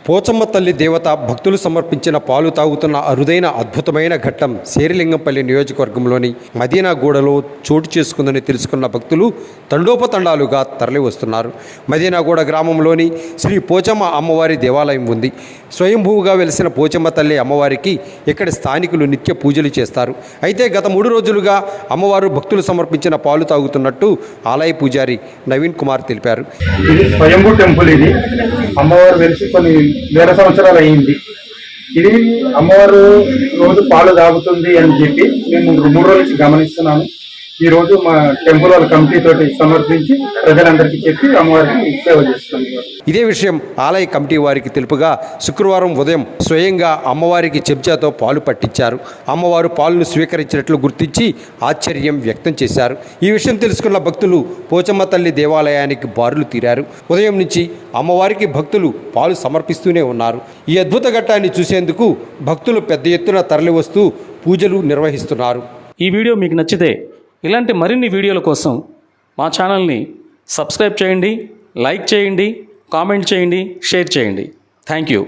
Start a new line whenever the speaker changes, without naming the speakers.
పోచమ్మ తల్లి దేవత భక్తులు సమర్పించిన పాలు తాగుతున్న అరుదైన అద్భుతమైన ఘట్టం శేరిలింగంపల్లి నియోజకవర్గంలోని మదీనాగూడలో చోటు చేసుకుందని తెలుసుకున్న భక్తులు తండోపతండాలుగా తరలి వస్తున్నారు. మదీనాగూడ గ్రామంలోని శ్రీ పోచమ్మ అమ్మవారి దేవాలయం ఉంది. స్వయంభూగా వెలిసిన పోచమ్మ తల్లి అమ్మవారికి ఇక్కడి స్థానికులు నిత్య పూజలు చేస్తారు. అయితే గత 3 రోజులుగా అమ్మవారు భక్తులు సమర్పించిన పాలు తాగుతున్నట్టు ఆలయ పూజారి నవీన్ కుమార్ తెలిపారు.
ఇది స్వయంభూ టెంపుల్. ఇది అమ్మవారు వెలిసి కొన్ని వేల సంవత్సరాలు అయ్యింది. ఇది అమ్మవారు రోజు పాలు తాగుతుంది అని చెప్పి మేము 3 రోజుల నుంచి గమనిస్తున్నాము. ఈ రోజు మా టెంపుల్ వాళ్ళ కమిటీ తోటి సమర్పించి ప్రజలందరికీ చెప్పి అమ్మవారిని సేవ చేస్తుంది.
ఇదే విషయం ఆలయ కమిటీ వారికి తెలుపుగా శుక్రవారం ఉదయం స్వయంగా అమ్మవారికి చెంచాతో పాలు పట్టించారు. అమ్మవారు పాలను స్వీకరించినట్లు గుర్తించి ఆశ్చర్యం వ్యక్తం చేశారు. ఈ విషయం తెలుసుకున్న భక్తులు పోచమ్మ తల్లి దేవాలయానికి బారులు తీరారు. ఉదయం నుంచి అమ్మవారికి భక్తులు పాలు సమర్పిస్తూనే ఉన్నారు. ఈ అద్భుత ఘట్టాన్ని చూసేందుకు భక్తులు పెద్ద ఎత్తున తరలివస్తూ పూజలు నిర్వహిస్తున్నారు.
ఈ వీడియో మీకు నచ్చితే ఇలాంటి మరిన్ని వీడియోల కోసం మా ఛానల్ని సబ్స్క్రైబ్ చేయండి, లైక్ చేయండి, కామెంట్ చేయండి, షేర్ చేయండి. Thank you.